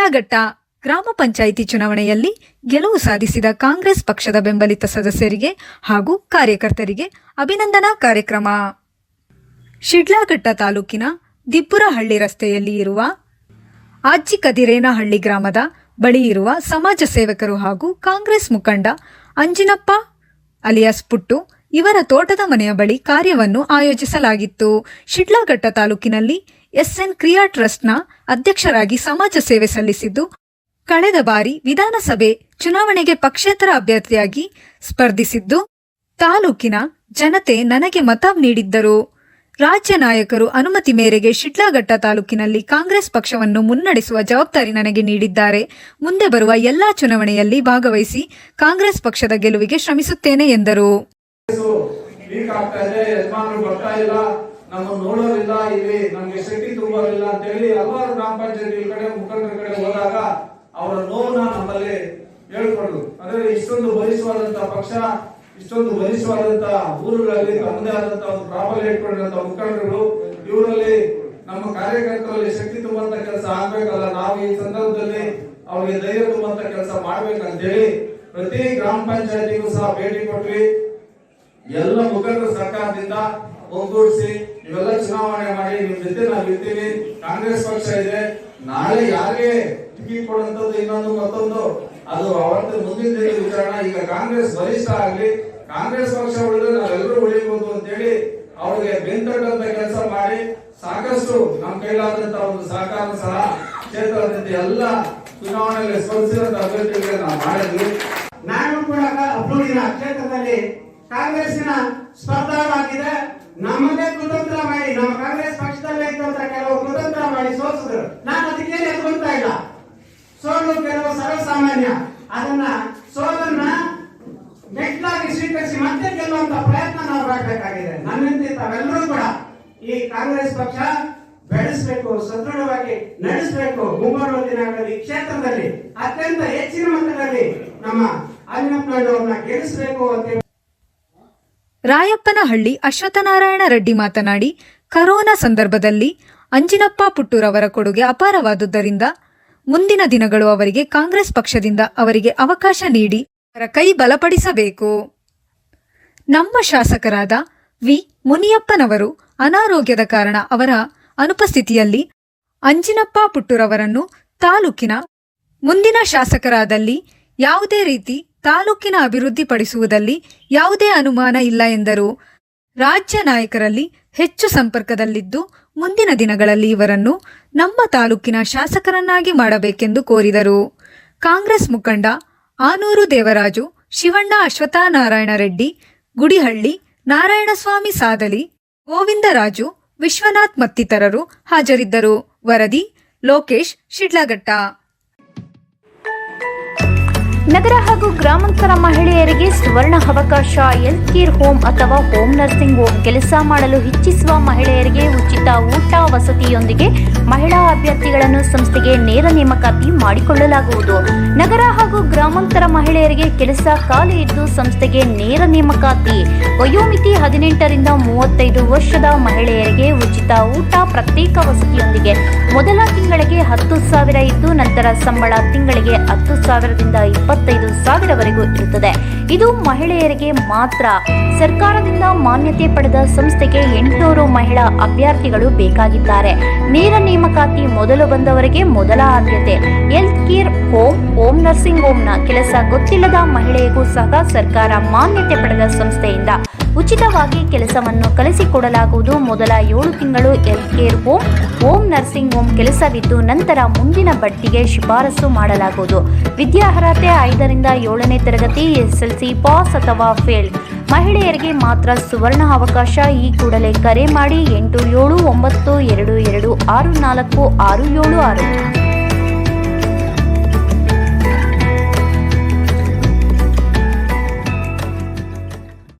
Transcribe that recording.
ಶಿಡ್ಲಘಟ್ಟ ಗ್ರಾಮ ಪಂಚಾಯಿತಿ ಚುನಾವಣೆಯಲ್ಲಿ ಗೆಲುವು ಸಾಧಿಸಿದ ಕಾಂಗ್ರೆಸ್ ಪಕ್ಷದ ಬೆಂಬಲಿತ ಸದಸ್ಯರಿಗೆ ಹಾಗೂ ಕಾರ್ಯಕರ್ತರಿಗೆ ಅಭಿನಂದನಾ ಕಾರ್ಯಕ್ರಮ. ಶಿಡ್ಲಘಟ್ಟ ತಾಲೂಕಿನ ದಿಬ್ಬುರಹಳ್ಳಿ ರಸ್ತೆಯಲ್ಲಿ ಇರುವ ಆಜ್ಜಿಕದಿರೇನಹಳ್ಳಿ ಗ್ರಾಮದ ಬಳಿ ಇರುವ ಸಮಾಜ ಸೇವಕರು ಹಾಗೂ ಕಾಂಗ್ರೆಸ್ ಮುಖಂಡ ಅಂಜಿನಪ್ಪ ಅಲಿಯಾಸ್ ಪುಟ್ಟು ಇವರ ತೋಟದ ಮನೆಯ ಬಳಿ ಕಾರ್ಯವನ್ನು ಆಯೋಜಿಸಲಾಗಿತ್ತು. ಶಿಡ್ಲಘಟ್ಟ ತಾಲೂಕಿನಲ್ಲಿ ಎಸ್ಎನ್ ಕ್ರಿಯಾ ಟ್ರಸ್ಟ್ನ ಅಧ್ಯಕ್ಷರಾಗಿ ಸಮಾಜ ಸೇವೆ ಸಲ್ಲಿಸಿದ್ದು, ಕಳೆದ ಬಾರಿ ವಿಧಾನಸಭೆ ಚುನಾವಣೆಗೆ ಪಕ್ಷೇತರ ಅಭ್ಯರ್ಥಿಯಾಗಿ ಸ್ಪರ್ಧಿಸಿದ್ದು, ತಾಲೂಕಿನ ಜನತೆ ನನಗೆ ಮತ ನೀಡಿದ್ದರು. ರಾಜ್ಯ ನಾಯಕರು ಅನುಮತಿ ಮೇರೆಗೆ ಶಿಡ್ಲಘಟ್ಟ ತಾಲೂಕಿನಲ್ಲಿ ಕಾಂಗ್ರೆಸ್ ಪಕ್ಷವನ್ನು ಮುನ್ನಡೆಸುವ ಜವಾಬ್ದಾರಿ ನನಗೆ ನೀಡಿದ್ದಾರೆ. ಮುಂದೆ ಬರುವ ಎಲ್ಲಾ ಚುನಾವಣೆಯಲ್ಲಿ ಭಾಗವಹಿಸಿ ಕಾಂಗ್ರೆಸ್ ಪಕ್ಷದ ಗೆಲುವಿಗೆ ಶ್ರಮಿಸುತ್ತೇನೆ ಎಂದರು. ನೋಡೋರಿಲ್ಲ, ಇಲ್ಲಿ ನಮ್ಗೆ ಶಕ್ತಿ ತುಂಬೋರಿಲ್ಲ ಅಂತ ಹೇಳಿ ಹಲವಾರು ಗ್ರಾಮ ಪಂಚಾಯತಿ ಕಡೆ ಮುಖಂಡರ ಕಡೆ ಹೋದಾಗ ಅವರ ನೋವನ್ನ ನಮ್ಮಲ್ಲಿ ಹೇಳ್ಕೊಂಡ್ರು. ಅಂದ್ರೆ ಇಷ್ಟೊಂದು ಬಲಿಷ್ಠವಾದಂತಹ ಪಕ್ಷ, ಇಷ್ಟೊಂದು ಬಲಿಷ್ಠವಾದಂತಹ ಊರುಗಳಲ್ಲಿ ತಮ್ಮದೇ ಆದಂತಹ ಒಂದು ಪ್ರಾಬಲ್ಯ ಇಟ್ಕೊಂಡಿರುವಂತಹ ಮುಖಂಡರು, ಇವರಲ್ಲಿ ನಮ್ಮ ಕಾರ್ಯಕರ್ತರಲ್ಲಿ ಶಕ್ತಿ ತುಂಬುವಂತ ಕೆಲಸ ಆಗ್ಬೇಕಲ್ಲ, ನಾವು ಈ ಸಂದರ್ಭದಲ್ಲಿ ಅವ್ರಿಗೆ ಧೈರ್ಯ ತುಂಬುವಂತ ಕೆಲಸ ಮಾಡ್ಬೇಕಂತ ಹೇಳಿ ಪ್ರತಿ ಗ್ರಾಮ ಪಂಚಾಯತಿಗೂ ಸಹ ಭೇಟಿ ಕೊಟ್ವಿ. ಎಲ್ಲ ಮುಖಂಡರ ಸರ್ಕಾರದಿಂದ ಒಗ್ಗೂಡಿಸಿ ನೀವೆಲ್ಲ ಚುನಾವಣೆ ಮಾಡಿ, ನಿಮ್ ಜೊತೆ ನಾವು ಇರ್ತೀವಿ, ಕಾಂಗ್ರೆಸ್ ಪಕ್ಷ ಇದೆ, ನಾಳೆ ಯಾರಿಗೆ ಟಿಕೆಟ್ ಕೊಡುವಂತದ್ದು ಇನ್ನೊಂದು ಮತ್ತೊಂದು ಅದು ಅವತ್ತು ಮುಂದಿನ ವಿಚಾರಣೆ. ಈಗ ಕಾಂಗ್ರೆಸ್ ಬಲಿಷ್ಠ ಆಗ್ಲಿ, ಕಾಂಗ್ರೆಸ್ ಪಕ್ಷ ಉಳಿದ್ರೆ ನಾವೆಲ್ಲರೂ ಉಳಿಬಹುದು ಅಂತ ಹೇಳಿ ಅವ್ರಿಗೆ ಬೆಂತಟ್ಟಂತ ಕೆಲಸ ಮಾಡಿ ಸಾಕಷ್ಟು ನಮ್ಮ ಕೈಲಾದಂತ ಒಂದು ಸಹಕಾರ ಸಹ ಕ್ಷೇತ್ರದಿಂದ ಎಲ್ಲ ಚುನಾವಣೆಯಲ್ಲಿ ಸ್ಪರ್ಧಿಸಿದಂತ ಅಭ್ಯರ್ಥಿಗಳಿಗೆ ನಾವು ಮಾಡಿದ್ವಿ. ನಾನು ಕೂಡ ಅಪ್ಪುಡಿನ ಕ್ಷೇತ್ರದಲ್ಲಿ ಕಾಂಗ್ರೆಸ್ಸಿನ ಸ್ಪರ್ಧಾವಾಗಿದೆ. ನಮ್ಮದೇ ಕುತಂತ್ರ ಮಾಡಿ, ನಮ್ಮ ಕಾಂಗ್ರೆಸ್ ಪಕ್ಷದಲ್ಲೇ ಇದ್ದಂತ ಕೆಲವು ಕುತಂತ್ರ ಮಾಡಿ ಸೋಲಿಸಿದ್ರು. ನಾನು ಅದಕ್ಕೆ ಎದುರುತ್ತಾ ಇಲ್ಲ. ಸೋಲು ಕೆಲವು ಸರ್ವಸಾಮಾನ್ಯ. ಅದನ್ನ ಸೋಲನ್ನ ಮೆಟ್ಲಾಗಿ ಸ್ವೀಕರಿಸಿ ಮತ್ತೆ ಗೆಲ್ಲುವಂತ ಪ್ರಯತ್ನ ನಾವು ಮಾಡಬೇಕಾಗಿದೆ. ನನ್ನಿಂದ ತಾವೆಲ್ಲರೂ ಕೂಡ ಈ ಕಾಂಗ್ರೆಸ್ ಪಕ್ಷ ಬೆಳೆಸಬೇಕು, ಸದೃಢವಾಗಿ ನಡೆಸಬೇಕು. ಮುಂಬರುವ ದಿನಗಳಲ್ಲಿ ಕ್ಷೇತ್ರದಲ್ಲಿ ಅತ್ಯಂತ ಹೆಚ್ಚಿನ ಮಟ್ಟದಲ್ಲಿ ನಮ್ಮ ಅಂಜನಪ್ಪನವರನ್ನ ಗೆಲ್ಲಿಸಬೇಕು ಅಂತ. ರಾಯಪ್ಪನಹಳ್ಳಿ ಅಶ್ವತ್ಥನಾರಾಯಣ ರೆಡ್ಡಿ ಮಾತನಾಡಿ, ಕರೋನಾ ಸಂದರ್ಭದಲ್ಲಿ ಅಂಜಿನಪ್ಪ ಪುಟ್ಟೂರವರ ಕೊಡುಗೆ ಅಪಾರವಾದುದರಿಂದ ಮುಂದಿನ ದಿನಗಳು ಅವರಿಗೆ ಕಾಂಗ್ರೆಸ್ ಪಕ್ಷದಿಂದ ಅವರಿಗೆ ಅವಕಾಶ ನೀಡಿ ಅವರ ಕೈ ಬಲಪಡಿಸಬೇಕು. ನಮ್ಮ ಶಾಸಕರಾದ ವಿ ಮುನಿಯಪ್ಪನವರು ಅನಾರೋಗ್ಯದ ಕಾರಣ ಅವರ ಅನುಪಸ್ಥಿತಿಯಲ್ಲಿ ಅಂಜಿನಪ್ಪ ಪುಟ್ಟೂರವರನ್ನು ತಾಲೂಕಿನ ಮುಂದಿನ ಶಾಸಕರಾದಲ್ಲಿ ಯಾವುದೇ ರೀತಿ ತಾಲೂಕಿನ ಅಭಿವೃದ್ಧಿಪಡಿಸುವುದಲ್ಲಿ ಯಾವುದೇ ಅನುಮಾನ ಇಲ್ಲ ಎಂದರು. ರಾಜ್ಯ ನಾಯಕರಲ್ಲಿ ಹೆಚ್ಚು ಸಂಪರ್ಕದಲ್ಲಿದ್ದು ಮುಂದಿನ ದಿನಗಳಲ್ಲಿ ಇವರನ್ನು ನಮ್ಮ ತಾಲೂಕಿನ ಶಾಸಕರನ್ನಾಗಿ ಮಾಡಬೇಕೆಂದು ಕೋರಿದರು. ಕಾಂಗ್ರೆಸ್ ಮುಖಂಡ ಆನೂರು ದೇವರಾಜು, ಶಿವಣ್ಣ ಅಶ್ವತ್ಥನಾರಾಯಣ ರೆಡ್ಡಿ, ಗುಡಿಹಳ್ಳಿ ನಾರಾಯಣಸ್ವಾಮಿ ಸಾದಲಿ, ಗೋವಿಂದರಾಜು, ವಿಶ್ವನಾಥ್ ಮತ್ತಿತರರು ಹಾಜರಿದ್ದರು. ವರದಿ ಲೋಕೇಶ್, ಶಿಡ್ಲಘಟ್ಟ. ನಗರ ಹಾಗೂ ಗ್ರಾಮಾಂತರ ಮಹಿಳೆಯರಿಗೆ ಸುವರ್ಣ ಅವಕಾಶ. ಹೆಲ್ತ್ ಕೇರ್ ಹೋಮ್ ಅಥವಾ ಹೋಮ್ ನರ್ಸಿಂಗ್ ಹೋಮ್ ಕೆಲಸ ಮಾಡಲು ಇಚ್ಛಿಸುವ ಮಹಿಳೆಯರಿಗೆ ಉಚಿತ ಊಟ ವಸತಿಯೊಂದಿಗೆ ಮಹಿಳಾ ಅಭ್ಯರ್ಥಿಗಳನ್ನು ಸಂಸ್ಥೆಗೆ ನೇರ ನೇಮಕಾತಿ ಮಾಡಿಕೊಳ್ಳಲಾಗುವುದು. ನಗರ ಹಾಗೂ ಗ್ರಾಮಾಂತರ ಮಹಿಳೆಯರಿಗೆ ಕೆಲಸ ಖಾಲಿ ಇದ್ದು ಸಂಸ್ಥೆಗೆ ನೇರ ನೇಮಕಾತಿ. ವಯೋಮಿತಿ 18 ರಿಂದ 35 ವರ್ಷದ ಮಹಿಳೆಯರಿಗೆ ಉಚಿತ ಊಟ, ಪ್ರತ್ಯೇಕ ವಸತಿಯೊಂದಿಗೆ ಮೊದಲ ತಿಂಗಳಿಗೆ 10,000 ಇದ್ದು ನಂತರ ಸಂಬಳ ತಿಂಗಳಿಗೆ 10,000ದಿಂದ 25,000ವರೆಗೂ ಇರುತ್ತದೆ. ಇದು ಮಹಿಳೆಯರಿಗೆ ಮಾತ್ರ. ಸರ್ಕಾರದಿಂದ ಮಾನ್ಯತೆ ಪಡೆದ ಸಂಸ್ಥೆಗೆ 800 ಮಹಿಳಾ ಅಭ್ಯರ್ಥಿಗಳು ಬೇಕಾಗಿದ್ದಾರೆ. ನೇರ ನೇಮಕಾತಿ ಮೊದಲು ಬಂದವರಿಗೆ ಮೊದಲ ಆದ್ಯತೆ. Health care home, home nursing ಹೋಮ್ನ ಕೆಲಸ ಗೊತ್ತಿಲ್ಲದ ಮಹಿಳೆಗೂ ಸಹ ಸರ್ಕಾರ ಮಾನ್ಯತೆ ಪಡೆದ ಸಂಸ್ಥೆಯಿಂದ ಉಚಿತವಾಗಿ ಕೆಲಸವನ್ನು ಕಲಿಸಿಕೊಡಲಾಗುವುದು. ಮೊದಲ 7 ತಿಂಗಳು health care home, home nursing home ಕೆಲಸವಿದ್ದು ನಂತರ ಮುಂದಿನ ಬಡ್ತಿಗೆ ಶಿಫಾರಸು ಮಾಡಲಾಗುವುದು. ವಿದ್ಯಾರ್ಹತೆ 5 ರಿಂದ 7ನೇ ತರಗತಿ, SSLC ಪಾಸ್ ಅಥವಾ ಫೇಲ್. ಮಹಿಳೆಯರಿಗೆ ಮಾತ್ರ ಸುವರ್ಣ ಅವಕಾಶ. ಈ ಕೂಡಲೇ ಕರೆ ಮಾಡಿ 879222646766.